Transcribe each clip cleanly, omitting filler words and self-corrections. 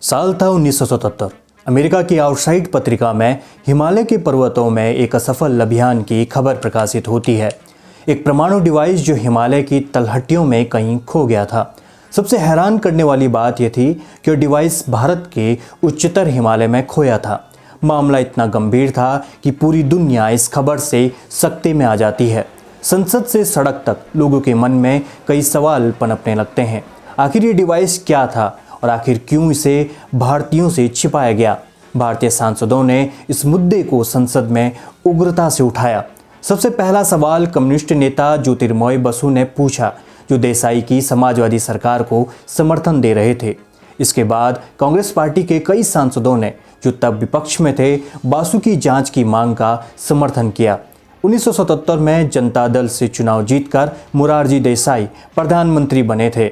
साल था 1977। अमेरिका की आउटसाइड पत्रिका में हिमालय के पर्वतों में एक असफल अभियान की खबर प्रकाशित होती है। एक परमाणु डिवाइस जो हिमालय की तलहटियों में कहीं खो गया था। सबसे हैरान करने वाली बात यह थी कि डिवाइस भारत के उच्चतर हिमालय में खोया था। मामला इतना गंभीर था कि पूरी दुनिया इस खबर से सकते में आ जाती है। संसद से सड़क तक लोगों के मन में कई सवाल पनपने लगते हैं। आखिर ये डिवाइस क्या था और आखिर क्यों इसे भारतीयों से छिपाया गया? भारतीय सांसदों ने इस मुद्दे को संसद में उग्रता से उठाया। सबसे पहला सवाल कम्युनिस्ट नेता ज्योतिर्मय बसु ने पूछा, जो देसाई की समाजवादी सरकार को समर्थन दे रहे थे। इसके बाद कांग्रेस पार्टी के कई सांसदों ने, जो तब विपक्ष में थे, बासु की जांच की मांग का समर्थन किया। 1977 में जनता दल से चुनाव जीतकर मोरारजी देसाई प्रधानमंत्री बने थे।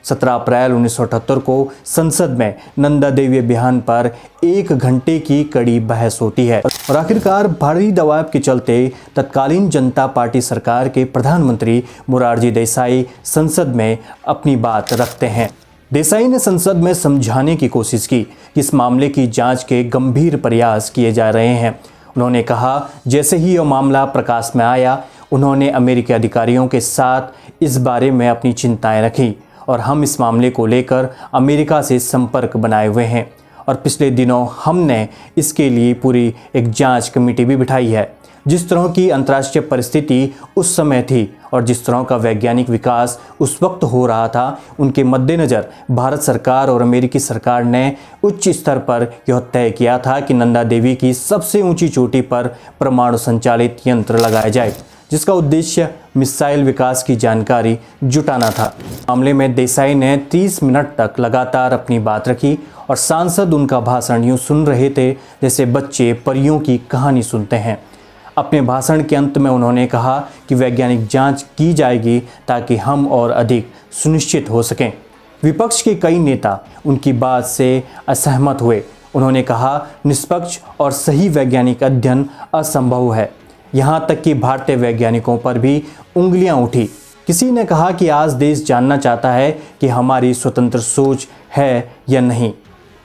17 अप्रैल 1978 को संसद में नंदा देवी अभियान पर 1 घंटे की कड़ी बहस होती है और आखिरकार भारी दबाव के चलते तत्कालीन जनता पार्टी सरकार के प्रधानमंत्री मोरारजी देसाई संसद में अपनी बात रखते हैं। देसाई ने संसद में समझाने की कोशिश की कि इस मामले की जांच के गंभीर प्रयास किए जा रहे हैं। उन्होंने कहा, जैसे ही यह मामला प्रकाश में आया, उन्होंने अमेरिकी अधिकारियों के साथ इस बारे में अपनी चिंताएं रखी और हम इस मामले को लेकर अमेरिका से संपर्क बनाए हुए हैं और पिछले दिनों हमने इसके लिए पूरी एक जांच कमेटी भी बिठाई है। जिस तरह की अंतर्राष्ट्रीय परिस्थिति उस समय थी और जिस तरह का वैज्ञानिक विकास उस वक्त हो रहा था, उनके मद्देनज़र भारत सरकार और अमेरिकी सरकार ने उच्च स्तर पर यह तय किया था कि नंदा देवी की सबसे ऊंची चोटी पर परमाणु संचालित यंत्र लगाया जाए, जिसका उद्देश्य मिसाइल विकास की जानकारी जुटाना था। मामले में देसाई ने 30 मिनट तक लगातार अपनी बात रखी और सांसद उनका भाषण यूं सुन रहे थे जैसे बच्चे परियों की कहानी सुनते हैं। अपने भाषण के अंत में उन्होंने कहा कि वैज्ञानिक जांच की जाएगी ताकि हम और अधिक सुनिश्चित हो सकें। विपक्ष के कई नेता उनकी बात से असहमत हुए। उन्होंने कहा, निष्पक्ष और सही वैज्ञानिक अध्ययन असंभव है। यहाँ तक कि भारतीय वैज्ञानिकों पर भी उंगलियां उठी। किसी ने कहा कि आज देश जानना चाहता है कि हमारी स्वतंत्र सोच है या नहीं।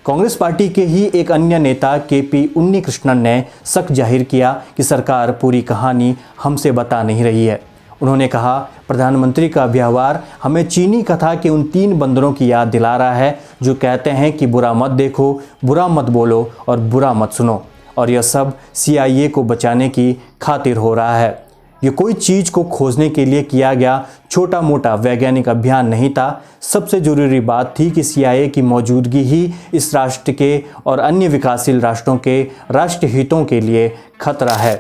कांग्रेस पार्टी के ही एक अन्य नेता केपी उन्नीकृष्णन ने शक जाहिर किया कि सरकार पूरी कहानी हमसे बता नहीं रही है। उन्होंने कहा, प्रधानमंत्री का व्यवहार हमें चीनी कथा के उन 3 बंदरों की याद दिला रहा है जो कहते हैं कि बुरा मत देखो, बुरा मत बोलो और बुरा मत सुनो, और यह सब CIA को बचाने की खातिर हो रहा है। ये कोई चीज़ को खोजने के लिए किया गया छोटा मोटा वैज्ञानिक अभियान नहीं था। सबसे ज़रूरी बात थी कि CIA की मौजूदगी ही इस राष्ट्र के और अन्य विकासशील राष्ट्रों के राष्ट्रीय हितों के लिए खतरा है।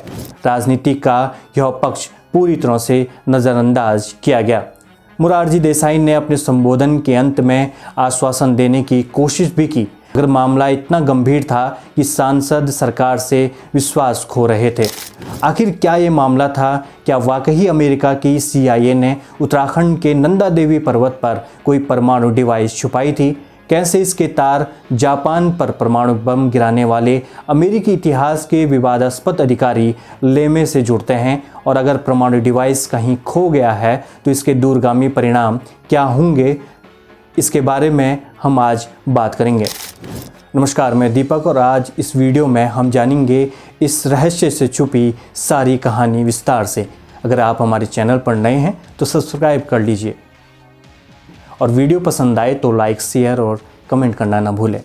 राजनीति का यह पक्ष पूरी तरह से नज़रअंदाज किया गया। मोरारजी देसाई ने अपने संबोधन के अंत में आश्वासन देने की कोशिश भी की, अगर मामला इतना गंभीर था कि सांसद सरकार से विश्वास खो रहे थे। आखिर क्या ये मामला था? क्या वाकई अमेरिका की CIA ने उत्तराखंड के नंदा देवी पर्वत पर कोई परमाणु डिवाइस छुपाई थी? कैसे इसके तार जापान पर परमाणु बम गिराने वाले अमेरिकी इतिहास के विवादास्पद अधिकारी लेमे से जुड़ते हैं? और अगर परमाणु डिवाइस कहीं खो गया है तो इसके दूरगामी परिणाम क्या होंगे? इसके बारे में हम आज बात करेंगे। नमस्कार, मैं दीपक और आज इस वीडियो में हम जानेंगे इस रहस्य से छुपी सारी कहानी विस्तार से। अगर आप हमारे चैनल पर नए हैं तो सब्सक्राइब कर लीजिए और वीडियो पसंद आए तो लाइक, शेयर और कमेंट करना ना भूलें।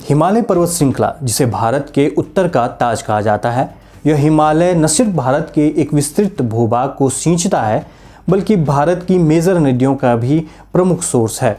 हिमालय पर्वत श्रृंखला, जिसे भारत के उत्तर का ताज कहा जाता है, यह हिमालय न सिर्फ भारत के एक विस्तृत भूभाग को सींचता है बल्कि भारत की मेजर नदियों का भी प्रमुख सोर्स है।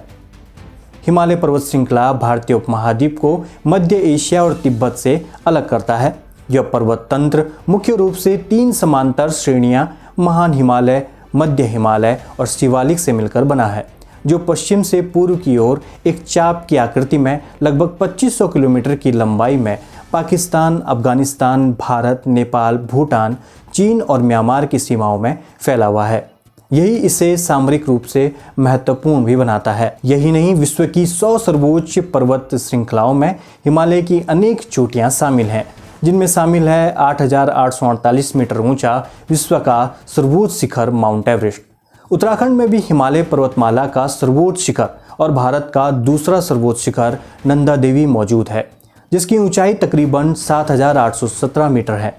हिमालय पर्वत श्रृंखला भारतीय उपमहाद्वीप को मध्य एशिया और तिब्बत से अलग करता है। यह पर्वत तंत्र मुख्य रूप से 3 समांतर श्रेणियां महान हिमालय, मध्य हिमालय और शिवालिक से मिलकर बना है, जो पश्चिम से पूर्व की ओर एक चाप की आकृति में लगभग 2500 किलोमीटर की लंबाई में पाकिस्तान, अफगानिस्तान, भारत, नेपाल, भूटान, चीन और म्यांमार की सीमाओं में फैला हुआ है। यही इसे सामरिक रूप से महत्वपूर्ण भी बनाता है। यही नहीं, विश्व की 100 सर्वोच्च पर्वत श्रृंखलाओं में हिमालय की अनेक चोटियां शामिल हैं, जिनमें शामिल है 8,848 मीटर ऊंचा विश्व का सर्वोच्च शिखर माउंट एवरेस्ट। उत्तराखंड में भी हिमालय पर्वतमाला का सर्वोच्च शिखर और भारत का दूसरा सर्वोच्च शिखर नंदा देवी मौजूद है, जिसकी ऊंचाई तकरीबन 7,817 मीटर है।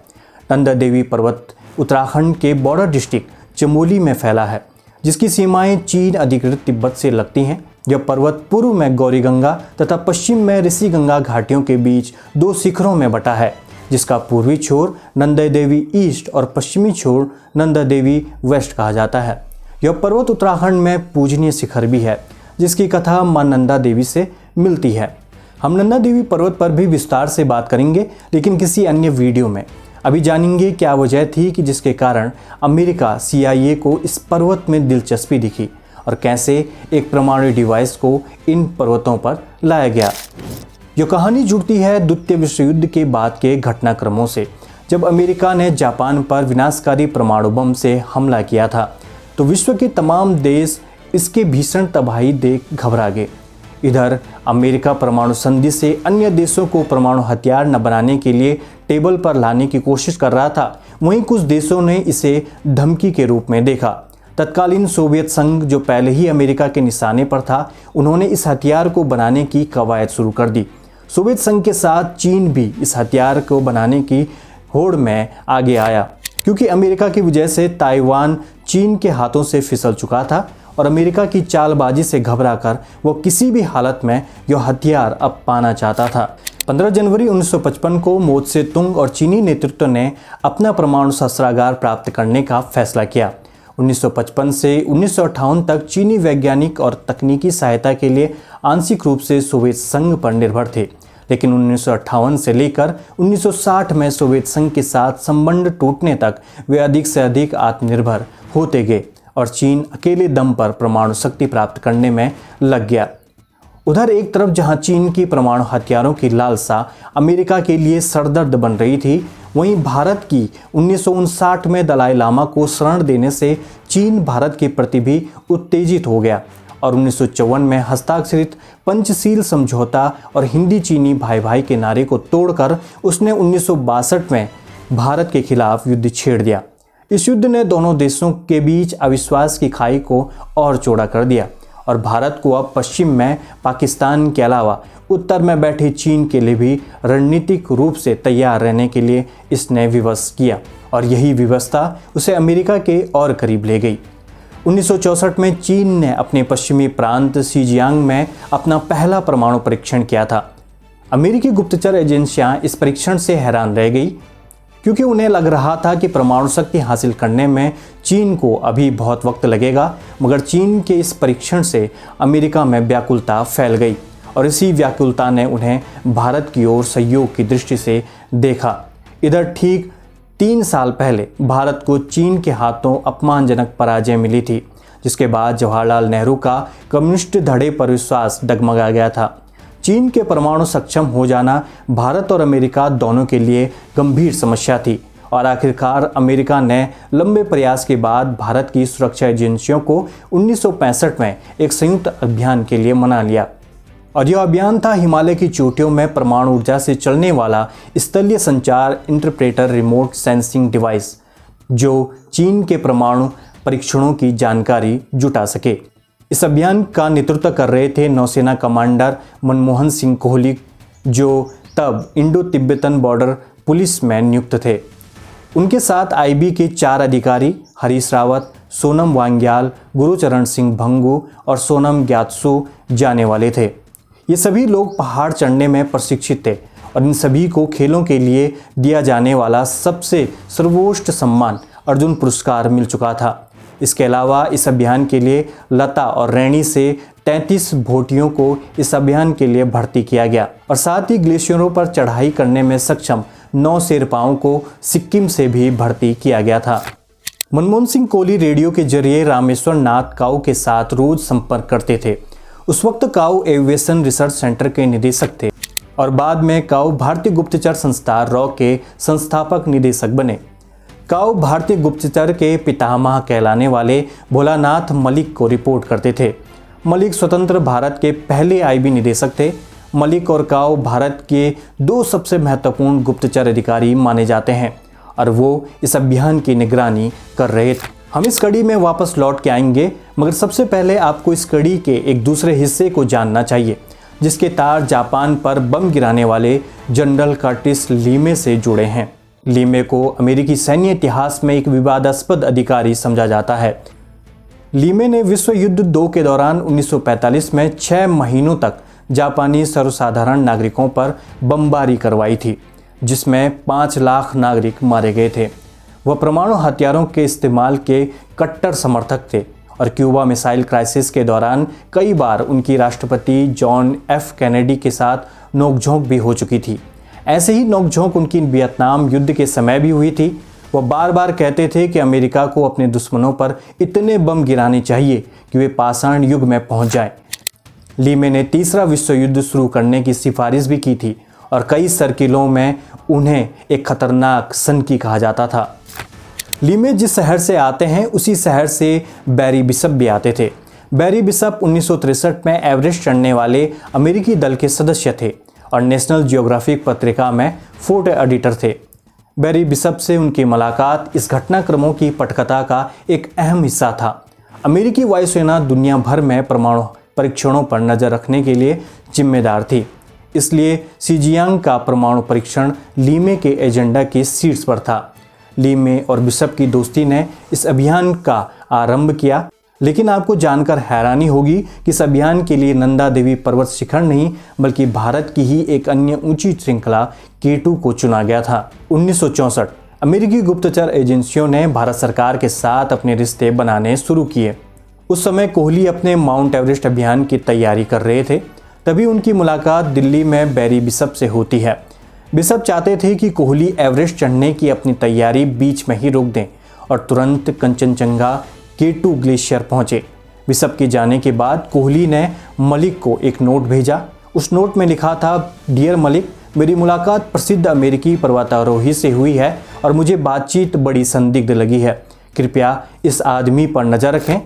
नंदा देवी पर्वत उत्तराखंड के बॉर्डर डिस्ट्रिक्ट चमोली में फैला है, जिसकी सीमाएं चीन अधिकृत तिब्बत से लगती हैं। यह पर्वत पूर्व में गौरीगंगा तथा पश्चिम में ऋषिगंगा घाटियों के बीच 2 शिखरों में बटा है, जिसका पूर्वी छोर नंदा देवी ईस्ट और पश्चिमी छोर नंदा देवी वेस्ट कहा जाता है। यह पर्वत उत्तराखंड में पूजनीय शिखर भी है, जिसकी कथा मां नंदा देवी से मिलती है। हम नंदा देवी पर्वत पर भी विस्तार से बात करेंगे, लेकिन किसी अन्य वीडियो में। अभी जानेंगे क्या वजह थी कि जिसके कारण अमेरिका CIA को इस पर्वत में दिलचस्पी दिखी और कैसे एक परमाणु डिवाइस को इन पर्वतों पर लाया गया। यह कहानी जुड़ती है द्वितीय विश्व युद्ध के बाद के घटनाक्रमों से, जब अमेरिका ने जापान पर विनाशकारी परमाणु बम से हमला किया था, तो विश्व के तमाम देश इसके भीषण तबाही देख घबरा गए। इधर अमेरिका परमाणु संधि से अन्य देशों को परमाणु हथियार न बनाने के लिए टेबल पर लाने की कोशिश कर रहा था, वहीं कुछ देशों ने इसे धमकी के रूप में देखा। तत्कालीन सोवियत संघ, जो पहले ही अमेरिका के निशाने पर था, उन्होंने इस हथियार को बनाने की कवायद शुरू कर दी। सोवियत संघ के साथ चीन भी इस हथियार को बनाने की होड़ में आगे आया, क्योंकि अमेरिका की वजह से ताइवान चीन के हाथों से फिसल चुका था और अमेरिका की चालबाजी से घबराकर वो किसी भी हालत में यह हथियार अब पाना चाहता था। 15 जनवरी 1955 को मो त्से तुंग और चीनी नेतृत्व ने अपना परमाणु शस्त्रागार प्राप्त करने का फैसला किया। 1955 से 1958 तक चीनी वैज्ञानिक और तकनीकी सहायता के लिए आंशिक रूप से सोवियत संघ पर निर्भर थे, लेकिन 1958 से लेकर 1960 में सोवियत संघ के साथ संबंध टूटने तक वे अधिक से अधिक आत्मनिर्भर होते गए और चीन अकेले दम पर परमाणु शक्ति प्राप्त करने में लग गया। उधर एक तरफ जहां चीन की परमाणु हथियारों की लालसा अमेरिका के लिए सरदर्द बन रही थी, वहीं भारत की 1959 में दलाई लामा को शरण देने से चीन भारत के प्रति भी उत्तेजित हो गया और 1954 में हस्ताक्षरित पंचशील समझौता और हिंदी चीनी भाई भाई के नारे को तोड़कर उसने 1962 में भारत के खिलाफ युद्ध छेड़ दिया। इस युद्ध ने दोनों देशों के बीच अविश्वास की खाई को और चौड़ा कर दिया और भारत को अब पश्चिम में पाकिस्तान के अलावा उत्तर में बैठे चीन के लिए भी रणनीतिक रूप से तैयार रहने के लिए इसने विवश किया और यही व्यवस्था उसे अमेरिका के और करीब ले गई। 1964 में चीन ने अपने पश्चिमी प्रांत शिजियांग में अपना पहला परमाणु परीक्षण किया था। अमेरिकी गुप्तचर एजेंसियां इस परीक्षण से हैरान रह गई, क्योंकि उन्हें लग रहा था कि परमाणु शक्ति हासिल करने में चीन को अभी बहुत वक्त लगेगा, मगर चीन के इस परीक्षण से अमेरिका में व्याकुलता फैल गई और इसी व्याकुलता ने उन्हें भारत की ओर सहयोग की दृष्टि से देखा। इधर ठीक 3 साल पहले भारत को चीन के हाथों अपमानजनक पराजय मिली थी, जिसके बाद जवाहरलाल नेहरू का कम्युनिस्ट धड़े पर विश्वास डगमगा गया था। चीन के परमाणु सक्षम हो जाना भारत और अमेरिका दोनों के लिए गंभीर समस्या थी और आखिरकार अमेरिका ने लंबे प्रयास के बाद भारत की सुरक्षा एजेंसियों को 1965 में एक संयुक्त अभियान के लिए मना लिया और यह अभियान था हिमालय की चोटियों में परमाणु ऊर्जा से चलने वाला स्थलीय संचार इंटरप्रेटर रिमोट सेंसिंग डिवाइस, जो चीन के परमाणु परीक्षणों की जानकारी जुटा सके। इस अभियान का नेतृत्व कर रहे थे नौसेना कमांडर मनमोहन सिंह कोहली, जो तब इंडो तिब्बतन बॉर्डर पुलिस में नियुक्त थे। उनके साथ IB के 4 अधिकारी हरीश रावत, सोनम वांग्याल, गुरुचरण सिंह भंगू और सोनम ग्यात्सो जाने वाले थे। ये सभी लोग पहाड़ चढ़ने में प्रशिक्षित थे और इन सभी को खेलों के लिए दिया जाने वाला सबसे सर्वोच्च सम्मान अर्जुन पुरस्कार मिल चुका था। इसके अलावा इस अभियान के लिए लता और रैनी से 33 भोटियों को इस अभियान के लिए भर्ती किया गया और साथ ही ग्लेशियरों पर चढ़ाई करने में सक्षम 9 शेरपाओं को सिक्किम से भी भर्ती किया गया था। मनमोहन सिंह कोहली रेडियो के जरिए रामेश्वर नाथ काऊ के साथ रोज संपर्क करते थे। उस वक्त काऊ एविएशन रिसर्च सेंटर के निदेशक थे और बाद में काऊ भारतीय गुप्तचर संस्था रॉ के संस्थापक निदेशक बने। काऊ भारतीय गुप्तचर के पितामह कहलाने वाले भोलानाथ मलिक को रिपोर्ट करते थे। मलिक स्वतंत्र भारत के पहले IB निदेशक थे। मलिक और काऊ भारत के 2 सबसे महत्वपूर्ण गुप्तचर अधिकारी माने जाते हैं और वो इस अभियान की निगरानी कर रहे थे। हम इस कड़ी में वापस लौट के आएंगे, मगर सबसे पहले आपको इस कड़ी के एक दूसरे हिस्से को जानना चाहिए, जिसके तार जापान पर बम गिराने वाले जनरल कर्टिस लीमे से जुड़े हैं। लीमे को अमेरिकी सैन्य इतिहास में एक विवादास्पद अधिकारी समझा जाता है। लीमे ने विश्व युद्ध 2 के दौरान 1945 में 6 महीनों तक जापानी सर्वसाधारण नागरिकों पर बमबारी करवाई थी, जिसमें 5 लाख नागरिक मारे गए थे। वह परमाणु हथियारों के इस्तेमाल के कट्टर समर्थक थे और क्यूबा मिसाइल क्राइसिस के दौरान कई बार उनकी राष्ट्रपति जॉन एफ कैनेडी के साथ नोकझोंक भी हो चुकी थी। ऐसे ही नोकझोंक उनकी वियतनाम युद्ध के समय भी हुई थी। वह बार बार कहते थे कि अमेरिका को अपने दुश्मनों पर इतने बम गिराने चाहिए कि वे पाषाण युग में पहुंच जाएं। लीमे ने तीसरा विश्व युद्ध शुरू करने की सिफारिश भी की थी और कई सर्किलों में उन्हें एक खतरनाक सनकी कहा जाता था। लीमे जिस शहर से आते हैं उसी शहर से बैरी बिशप भी आते थे। बैरी बिशप 1963 में एवरेस्ट चढ़ने वाले अमेरिकी दल के सदस्य थे और नेशनल जियोग्राफिक पत्रिका में फोटो एडिटर थे। बैरी बिशप से उनकी मुलाकात इस घटनाक्रमों की पटकथा का एक अहम हिस्सा था। अमेरिकी वायुसेना दुनिया भर में परमाणु परीक्षणों पर नज़र रखने के लिए जिम्मेदार थी, इसलिए शिजियांग का परमाणु परीक्षण लीमे के एजेंडा के शीर्ष पर था। लीमे और बिशप की दोस्ती ने इस अभियान का आरंभ किया, लेकिन आपको जानकर हैरानी होगी कि इस अभियान के लिए नंदा देवी पर्वत शिखर नहीं बल्कि भारत की ही एक अन्य ऊंची श्रृंखला K2 को चुना गया था। 1964 अमेरिकी गुप्तचर एजेंसियों ने भारत सरकार के साथ अपने रिश्ते बनाने शुरू किए। उस समय कोहली अपने माउंट एवरेस्ट अभियान की तैयारी कर रहे थे। तभी उनकी मुलाकात दिल्ली में बैरी बिशप से होती है। बिशप चाहते थे कि कोहली एवरेस्ट चढ़ने की अपनी तैयारी बीच में ही रोक दें और तुरंत कंचनजंगा K2 ग्लेशियर पहुंचे। बिशप के जाने के बाद कोहली ने मलिक को एक नोट भेजा। उस नोट में लिखा था, डियर मलिक, मेरी मुलाकात प्रसिद्ध अमेरिकी पर्वतारोही से हुई है और मुझे बातचीत बड़ी संदिग्ध लगी है। कृपया इस आदमी पर नज़र रखें।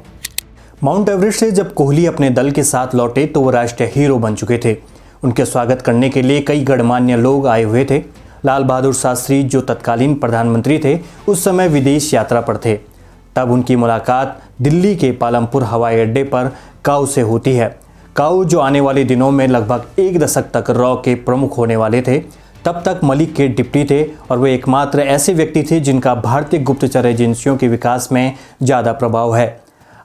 माउंट एवरेस्ट से जब कोहली अपने दल के साथ लौटे तो वो राष्ट्रीय हीरो बन चुके थे। उनके स्वागत करने के लिए कई गणमान्य लोग आए हुए थे। लाल बहादुर शास्त्री, जो तत्कालीन प्रधानमंत्री थे, उस समय विदेश यात्रा पर थे। तब उनकी मुलाकात दिल्ली के पालमपुर हवाई अड्डे पर काऊ से होती है। काऊ, जो आने वाले दिनों में लगभग 1 दशक तक रॉ के प्रमुख होने वाले थे, तब तक मलिक के डिप्टी थे और वे एकमात्र ऐसे व्यक्ति थे जिनका भारतीय गुप्तचर एजेंसियों के विकास में ज़्यादा प्रभाव है।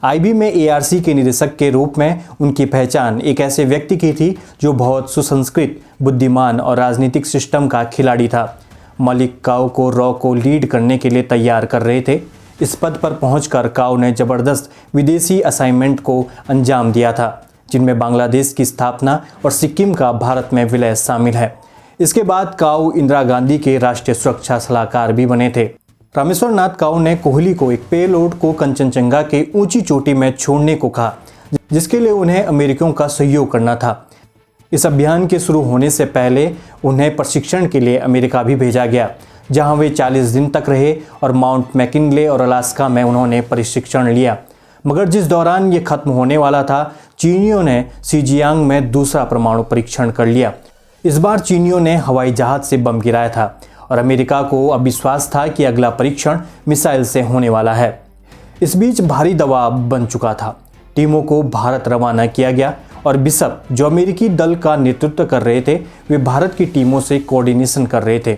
आईबी में ARC के निदेशक के रूप में उनकी पहचान एक ऐसे व्यक्ति की थी जो बहुत सुसंस्कृत, बुद्धिमान और राजनीतिक सिस्टम का खिलाड़ी था। मलिक काऊ को रॉ को लीड करने के लिए तैयार कर रहे थे। इस पद पर पहुंचकर काऊ ने जबरदस्त विदेशी असाइनमेंट को अंजाम दिया था, जिनमें बांग्लादेश की स्थापना और सिक्किम का भारत में विलय शामिल है। इसके बाद काऊ इंदिरा गांधी के राष्ट्रीय सुरक्षा सलाहकार भी बने थे। रामेश्वर नाथ काऊ ने कोहली को एक पेलोड को कंचनजंगा के ऊंची चोटी में छोड़ने को कहा, जिसके लिए उन्हें अमेरिकियों का सहयोग करना था। इस अभियान के शुरू होने से पहले उन्हें प्रशिक्षण के लिए अमेरिका भी भेजा गया, जहां वे 40 दिन तक रहे और माउंट मैकिनले और अलास्का में उन्होंने प्रशिक्षण लिया। मगर जिस दौरान ये खत्म होने वाला था, चीनियों ने शिजियांग में दूसरा परमाणु परीक्षण कर लिया। इस बार चीनियों ने हवाई जहाज से बम गिराया था और अमेरिका को अब विश्वास था कि अगला परीक्षण मिसाइल से होने वाला है। इस बीच भारी दबाव बन चुका था। टीमों को भारत रवाना किया गया और बिशप, जो अमेरिकी दल का नेतृत्व कर रहे थे, वे भारत की टीमों से कोऑर्डिनेशन कर रहे थे।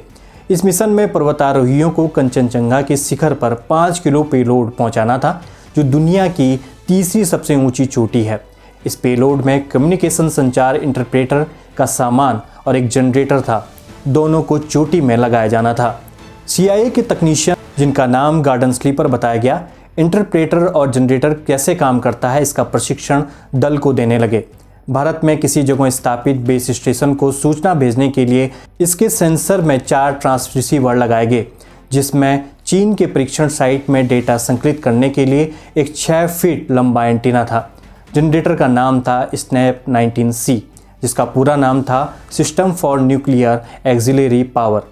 इस मिशन में पर्वतारोहियों को कंचनजंगा के शिखर पर 5 किलो पेलोड पहुंचाना था, जो दुनिया की तीसरी सबसे ऊंची चोटी है। इस पेलोड में कम्युनिकेशन, संचार, इंटरप्रेटर का सामान और एक जनरेटर था। दोनों को चोटी में लगाया जाना था। CIA के तकनीशियन, जिनका नाम गार्डन स्लीपर बताया गया, इंटरप्रेटर और जनरेटर कैसे काम करता है इसका प्रशिक्षण दल को देने लगे। भारत में किसी जगह स्थापित बेस स्टेशन को सूचना भेजने के लिए इसके सेंसर में 4 ट्रांसरिसीवर लगाए गए, जिसमें चीन के परीक्षण साइट में डेटा संकलित करने के लिए एक 6 फीट लंबा एंटीना था। जनरेटर का नाम था स्नैप 19C, जिसका पूरा नाम था system for nuclear axillary power.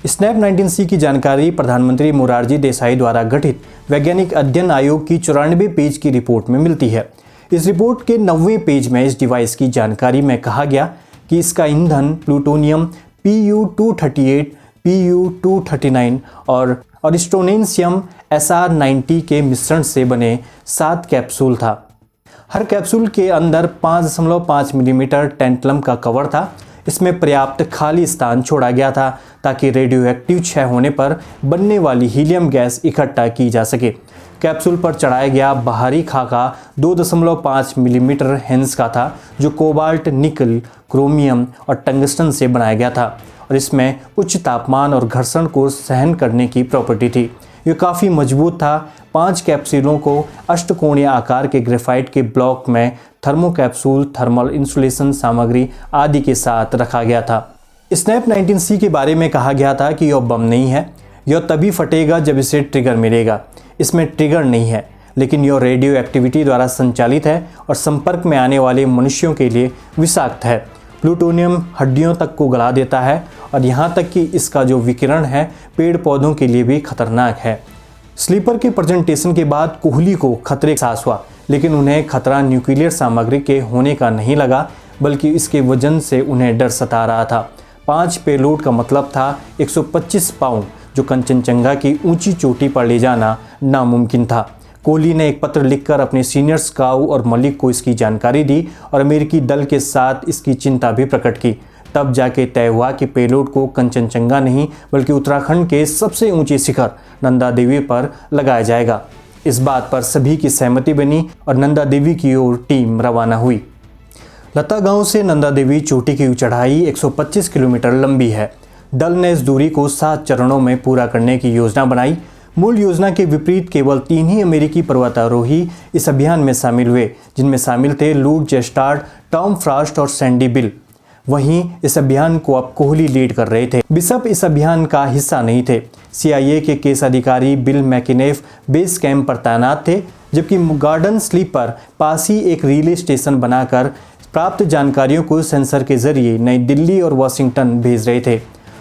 Snap 19C की जानकारी प्रधानमंत्री मोरारजी देसाई द्वारा गठित वैज्ञानिक अध्ययन आयोग की 94 पेज की रिपोर्ट में मिलती है। इस रिपोर्ट के 90वें पेज में इस डिवाइस की जानकारी में कहा गया कि इसका ईंधन प्लूटोनियम Pu-238, Pu-239 और और स्टोनेशियम SR-90 के मिश्रण से बने 7 कैप्सूल था। हर कैप्सूल के अंदर 5.5 मिलीमीटर टेंटलम का कवर था। इसमें पर्याप्त खाली स्थान छोड़ा गया था ताकि रेडियोएक्टिव क्षय होने पर बनने वाली हीलियम गैस इकट्ठा की जा सके। कैप्सूल पर चढ़ाया गया बाहरी खाका 2.5 मिलीमीटर हेंस का था, जो कोबाल्ट, निकल, क्रोमियम और टंगस्टन से बनाया गया था और इसमें उच्च तापमान और घर्षण को सहन करने की प्रॉपर्टी थी। ये काफ़ी मजबूत था। 5 कैप्सूलों को अष्टकोणीय आकार के ग्रेफाइट के ब्लॉक में थर्मोकैप्सूल, थर्मल इंसुलेशन सामग्री आदि के साथ रखा गया था। स्नैप 19C के बारे में कहा गया था कि यह बम नहीं है, यह तभी फटेगा जब इसे ट्रिगर मिलेगा। इसमें ट्रिगर नहीं है, लेकिन यह रेडियो एक्टिविटी द्वारा संचालित है और संपर्क में आने वाले मनुष्यों के लिए विषाक्त है। प्लूटोनियम हड्डियों तक को गला देता है और यहाँ तक कि इसका जो विकिरण है पेड़ पौधों के लिए भी खतरनाक है। स्लीपर के प्रेजेंटेशन के बाद कोहली को खतरे का एहसास हुआ, लेकिन उन्हें खतरा न्यूक्लियर सामग्री के होने का नहीं लगा, बल्कि इसके वजन से उन्हें डर सता रहा था। 5 पेलोड का मतलब था 125 पाउंड, जो कंचनजंगा की ऊंची चोटी पर ले जाना नामुमकिन था। कोहली ने एक पत्र लिखकर अपने सीनियर्स काऊ और मलिक को इसकी जानकारी दी और अमेरिकी दल के साथ इसकी चिंता भी प्रकट की। तब जाके तय हुआ कि पेलोड को कंचनजंगा नहीं बल्कि उत्तराखंड के सबसे ऊंचे शिखर नंदा देवी पर लगाया जाएगा। इस बात पर सभी की सहमति बनी और नंदा देवी की ओर टीम रवाना हुई। लता गांव से नंदा देवी चोटी की चढ़ाई 125 किलोमीटर लंबी है। दल ने इस दूरी को 7 चरणों में पूरा करने की योजना बनाई। मूल योजना के विपरीत केवल 3 ही अमेरिकी पर्वतारोही इस अभियान में शामिल हुए, जिनमें शामिल थे लूड जेस्टार्ड, टॉम फ्रॉस्ट और सैंडी बिल। वहीं इस अभियान को अब कोहली लीड कर रहे थे। बिशप इस अभियान का हिस्सा नहीं थे। CIA के केस अधिकारी बिल मैकिनेफ बेस कैंप पर तैनात थे, जबकि गार्डन स्लीपर पास ही एक रिले स्टेशन बनाकर प्राप्त जानकारियों को सेंसर के जरिए नई दिल्ली और वाशिंगटन भेज रहे थे।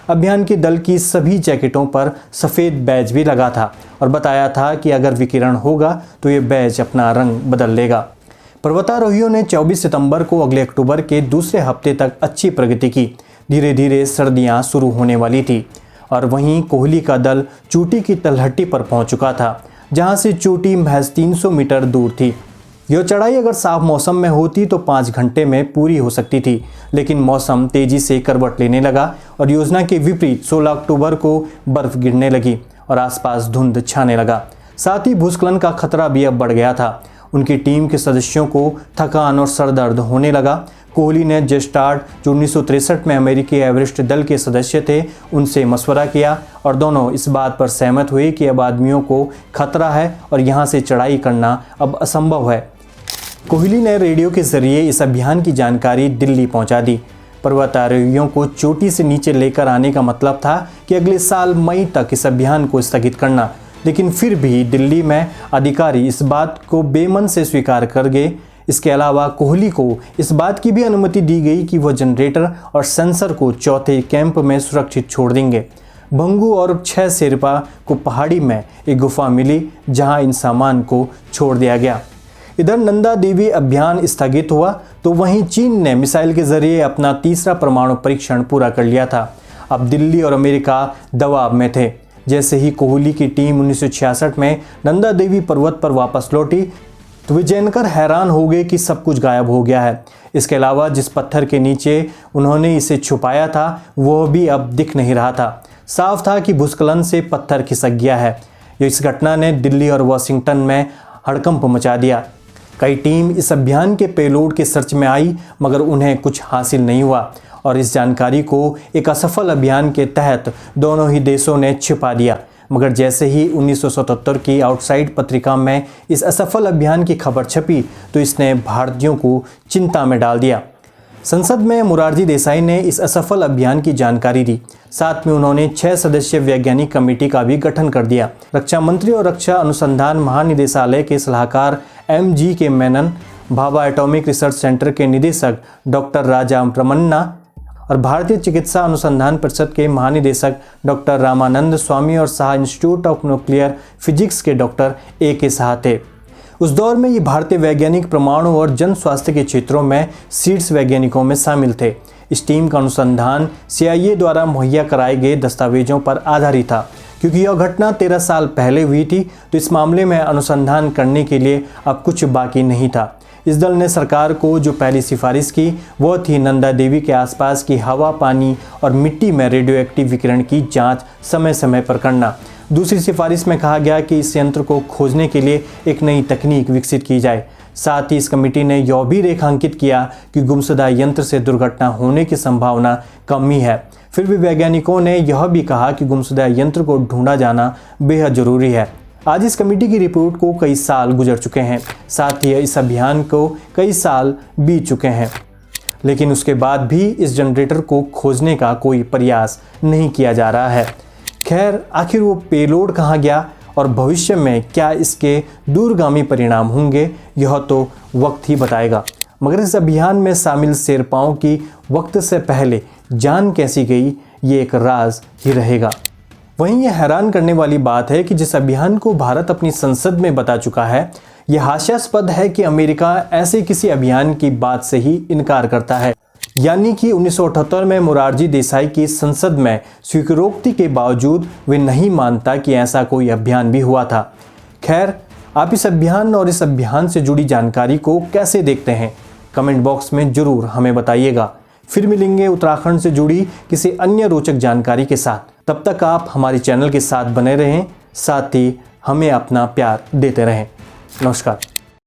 अभियान के दल की सभी जैकेटों पर सफ़ेद बैज भी लगा था और बताया था कि अगर विकिरण होगा तो ये बैज अपना रंग बदल लेगा। पर्वतारोहियों ने 24 सितंबर को अगले अक्टूबर के दूसरे हफ्ते तक अच्छी प्रगति की। धीरे धीरे सर्दियां शुरू होने वाली थी और वहीं कोहली का दल चोटी की तलहटी पर पहुंच चुका था, जहां से चोटी महज 300 मीटर दूर थी। यह चढ़ाई अगर साफ मौसम में होती तो 5 घंटे में पूरी हो सकती थी, लेकिन मौसम तेजी से करवट लेने लगा और योजना के विपरीत 16 अक्टूबर को बर्फ गिरने लगी और आसपास धुंध छाने लगा। साथ ही भूस्खलन का खतरा भी अब बढ़ गया था। उनकी टीम के सदस्यों को थकान और सर दर्द होने लगा। कोहली ने जेस्टार्ड, जो 1963 में अमेरिकी एवरेस्ट दल के सदस्य थे, उनसे मशवरा किया और दोनों इस बात पर सहमत हुए कि अब आदमियों को खतरा है और यहाँ से चढ़ाई करना अब असंभव है। कोहली ने रेडियो के जरिए इस अभियान की जानकारी दिल्ली पहुंचा दी। पर्वतारोहियों को चोटी से नीचे लेकर आने का मतलब था कि अगले साल मई तक इस अभियान को स्थगित करना, लेकिन फिर भी दिल्ली में अधिकारी इस बात को बेमन से स्वीकार कर गए। इसके अलावा कोहली को इस बात की भी अनुमति दी गई कि वह जनरेटर और सेंसर को चौथे कैंप में सुरक्षित छोड़ देंगे। भंगू और 6 शेरपा को पहाड़ी में एक गुफा मिली, जहां इन सामान को छोड़ दिया गया। इधर नंदा देवी अभियान स्थगित हुआ तो वहीं चीन ने मिसाइल के जरिए अपना तीसरा परमाणु परीक्षण पूरा कर लिया था। अब दिल्ली और अमेरिका दबाव में थे। जैसे ही कोहली की टीम 1966 में नंदा देवी पर्वत पर वापस लौटी तो वे जानकर हैरान हो गए कि सब कुछ गायब हो गया है। इसके अलावा जिस पत्थर के नीचे उन्होंने इसे छुपाया था वह भी अब दिख नहीं रहा था। साफ था कि भूस्खलन से पत्थर खिसक गया है। इस घटना ने दिल्ली और वाशिंगटन में हड़कंप मचा दिया। कई टीम इस अभियान के पेलोड के सर्च में आई, मगर उन्हें कुछ हासिल नहीं हुआ और इस जानकारी को एक असफल अभियान के तहत दोनों ही देशों ने छिपा दिया। मगर जैसे ही 1977 की आउटसाइड पत्रिका में इस असफल अभियान की खबर छपी तो इसने भारतीयों को चिंता में डाल दिया। संसद में मोरारजी देसाई ने इस असफल अभियान की जानकारी दी। साथ में उन्होंने 6 सदस्यीय वैज्ञानिक कमेटी का भी गठन कर दिया। रक्षा मंत्री और रक्षा अनुसंधान महानिदेशालय के सलाहकार MGK Menon, Bhabha atomic research centre के निदेशक डॉक्टर राजा रमन्ना और भारतीय चिकित्सा अनुसंधान परिषद के महानिदेशक डॉक्टर रामानंद स्वामी और Shah institute of nuclear physics के डॉक्टर AK शाह थे। उस दौर में ये भारतीय वैज्ञानिक परमाणु और जन स्वास्थ्य के क्षेत्रों में शीर्ष वैज्ञानिकों में शामिल थे। इस टीम का अनुसंधान CIA द्वारा मुहैया कराए गए दस्तावेजों पर आधारित था, क्योंकि यह घटना 13 साल पहले हुई थी, तो इस मामले में अनुसंधान करने के लिए अब कुछ बाकी नहीं था। इस दल ने सरकार को जो पहली सिफारिश की वो थी नंदा देवी के आसपास की हवा, पानी और मिट्टी में रेडियो एक्टिव विकिरण की जांच समय समय पर करना। दूसरी सिफारिश में कहा गया कि इस यंत्र को खोजने के लिए एक नई तकनीक विकसित की जाए। साथ ही इस कमेटी ने यह भी रेखांकित किया कि गुमशुदा यंत्र से दुर्घटना होने की संभावना कम ही है। फिर भी वैज्ञानिकों ने यह भी कहा कि गुमशुदा यंत्र को ढूंढा जाना बेहद जरूरी है। आज इस कमेटी की रिपोर्ट को कई साल गुजर चुके हैं, साथ ही इस अभियान को कई साल बीत चुके हैं, लेकिन उसके बाद भी इस जनरेटर को खोजने का कोई प्रयास नहीं किया जा रहा है। खैर, आखिर वो पेलोड कहाँ गया और भविष्य में क्या इसके दूरगामी परिणाम होंगे, यह तो वक्त ही बताएगा। मगर इस अभियान में शामिल शेरपाओं की वक्त से पहले जान कैसी गई, ये एक राज ही रहेगा। वहीं यह हैरान करने वाली बात है कि जिस अभियान को भारत अपनी संसद में बता चुका है, यह हास्यास्पद है कि अमेरिका ऐसे किसी अभियान की बात से ही इनकार करता है। यानी कि 1978 में मोरारजी देसाई की संसद में स्वीकारोक्ति के बावजूद वे नहीं मानता कि ऐसा कोई अभियान भी हुआ था। खैर, आप इस अभियान और इस अभियान से जुड़ी जानकारी को कैसे देखते हैं, कमेंट बॉक्स में जरूर हमें बताइएगा। फिर मिलेंगे उत्तराखंड से जुड़ी किसी अन्य रोचक जानकारी के साथ। तब तक आप हमारे चैनल के साथ बने रहें, साथ ही हमें अपना प्यार देते रहें। नमस्कार।